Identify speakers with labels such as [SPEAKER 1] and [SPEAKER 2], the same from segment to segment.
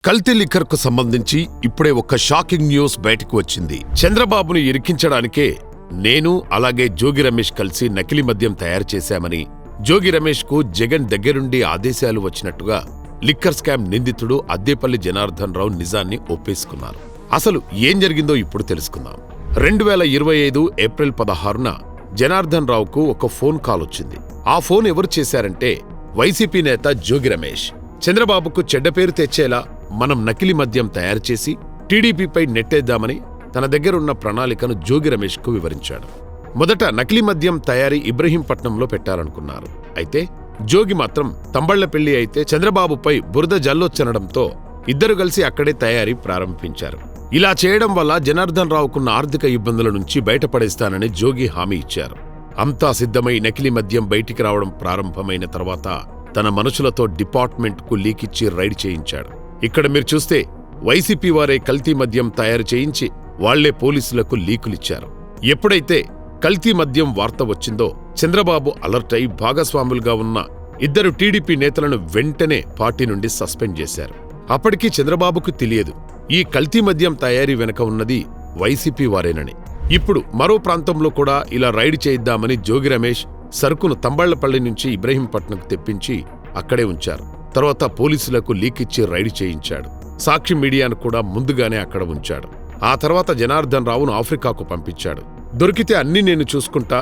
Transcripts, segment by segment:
[SPEAKER 1] కల్తీ లిక్కర్ కు సంబంధించి ఇప్పుడే ఒక షాకింగ్ న్యూస్ బయటకు వచ్చింది. చంద్రబాబును ఇరికించడానికే నేను అలాగే జోగి రమేష్ కలిసి నకిలీ మద్యం తయారు చేశామని, జోగి రమేష్ కు జగన్ దగ్గరుండి ఆదేశాలు వచ్చినట్టుగా లిక్కర్ స్కామ్ నిందితుడు అద్దేపల్లి జనార్దన్ రావు నిజాన్ని ఒప్పేసుకున్నారు. అసలు ఏం జరిగిందో ఇప్పుడు తెలుసుకుందాం. 2025 ఏప్రిల్ 16న జనార్దన్ రావుకు ఒక ఫోన్ కాల్ వచ్చింది. ఆ ఫోన్ ఎవరు చేశారంటే వైసీపీ నేత జోగి రమేష్. చంద్రబాబుకు చెడ్డ పేరు తెచ్చేలా మనం నకిలీ మద్యం తయారు చేసి టీడీపీపై నెట్టేద్దామని తన దగ్గరున్న ప్రణాళికను జోగి రమేష్ కు వివరించాడు. మొదట నకిలీ మద్యం తయారీ ఇబ్రహీంపట్నంలో పెట్టాలనుకున్నారు. అయితే జోగి మాత్రం తంబళ్లపెళ్లి అయితే చంద్రబాబుపై బురద జల్లొచ్చనడంతో ఇద్దరు కలిసి అక్కడే తయారీ ప్రారంభించారు. ఇలా చేయడం వల్ల జనార్దన్ రావుకున్న ఆర్థిక ఇబ్బందుల నుంచి బయటపడేస్తానని జోగి హామీ ఇచ్చారు. అంతా సిద్ధమై నకిలీ మద్యం బయటికి రావడం ప్రారంభమైన తర్వాత తన మనుషులతో డిపార్ట్మెంట్కు లీకిచ్చి రైడ్ చేయించాడు. ఇక్కడ మీరు చూస్తే వైసీపీ వారే కల్తీ మద్యం తయారు చేయించి వాళ్లే పోలీసులకు లీకులిచ్చారు. ఎప్పుడైతే కల్తీ మద్యం వార్త వచ్చిందో చంద్రబాబు అలర్ట్ అయి భాగస్వాములుగా ఉన్న ఇద్దరు టీడీపీ నేతలను వెంటనే పార్టీ నుండి సస్పెండ్ చేశారు. అప్పటికీ చంద్రబాబుకు తెలియదు ఈ కల్తీ మద్యం తయారీ వెనక ఉన్నది వైసీపీ వారేనని. ఇప్పుడు మరో ప్రాంతంలో కూడా ఇలా రైడ్ చేయిద్దామని జోగి రమేష్ సరుకును తంబళ్లపల్లి నుంచి ఇబ్రహీంపట్నంకు తెప్పించి అక్కడే ఉంచారు. తర్వాత పోలీసులకు లీకిచ్చి రైడ్ చేయించాడు. సాక్షి మీడియాను కూడా ముందుగానే అక్కడ ఉంచాడు. ఆ తర్వాత జనార్దన్ రావును ఆఫ్రికాకు పంపించాడు. దొరికితే అన్నీ నేను చూసుకుంటా,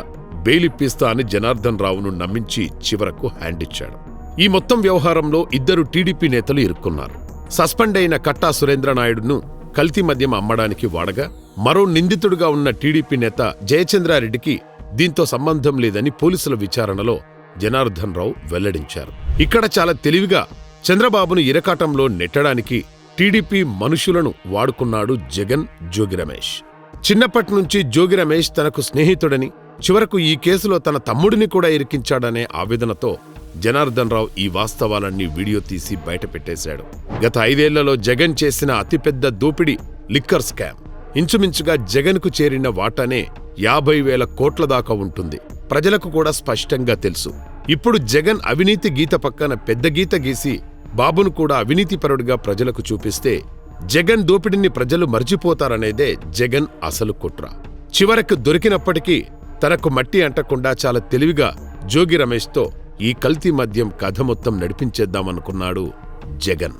[SPEAKER 1] బెయిలిప్పిస్తా అని జనార్దన్ రావును నమ్మించి చివరకు హ్యాండ్ ఇచ్చాడు. ఈ మొత్తం వ్యవహారంలో ఇద్దరు టీడీపీ నేతలు ఇరుక్కున్నారు. సస్పెండ్ అయిన కట్టా సురేంద్రనాయుడును కల్తీ మద్యం అమ్మడానికి వాడగా, మరో నిందితుడుగా ఉన్న టీడీపీ నేత జయచంద్రారెడ్డికి దీంతో సంబంధం లేదని పోలీసుల విచారణలో జనార్దన్ రావు వెల్లడించారు. ఇక్కడ చాలా తెలివిగా చంద్రబాబును ఇరకాటంలో నెట్టడానికి టీడీపీ మనుషులను వాడుకున్నాడు జగన్ జోగి రమేష్. చిన్నప్పటి నుంచి జోగి రమేష్ తనకు స్నేహితుడని, చివరకు ఈ కేసులో తన తమ్ముడిని కూడా ఇరికించాడనే ఆవేదనతో జనార్దన్ రావు ఈ వాస్తవాలన్నీ వీడియో తీసి బయటపెట్టేశాడు. గత 5 ఏళ్లలో జగన్ చేసిన అతిపెద్ద దోపిడీ లిక్కర్ స్కామ్. ఇంచుమించుగా జగన్కు చేరిన వాటానే 50,000 కోట్ల దాకా ఉంటుంది. ప్రజలకు కూడా స్పష్టంగా తెలుసు. ఇప్పుడు జగన్ అవినీతి గీత పక్కన పెద్ద గీత గీసి బాబును కూడా అవినీతిపరుడిగా ప్రజలకు చూపిస్తే జగన్ దోపిడిని ప్రజలు మర్చిపోతారనేదే జగన్ అసలు కుట్ర. చివరకు దొరికినప్పటికీ తనకు మట్టి అంటకుండా చాలా తెలివిగా జోగి రమేష్తో ఈ కల్తీ మద్యం కథ మొత్తం నడిపించేద్దామనుకున్నాడు జగన్.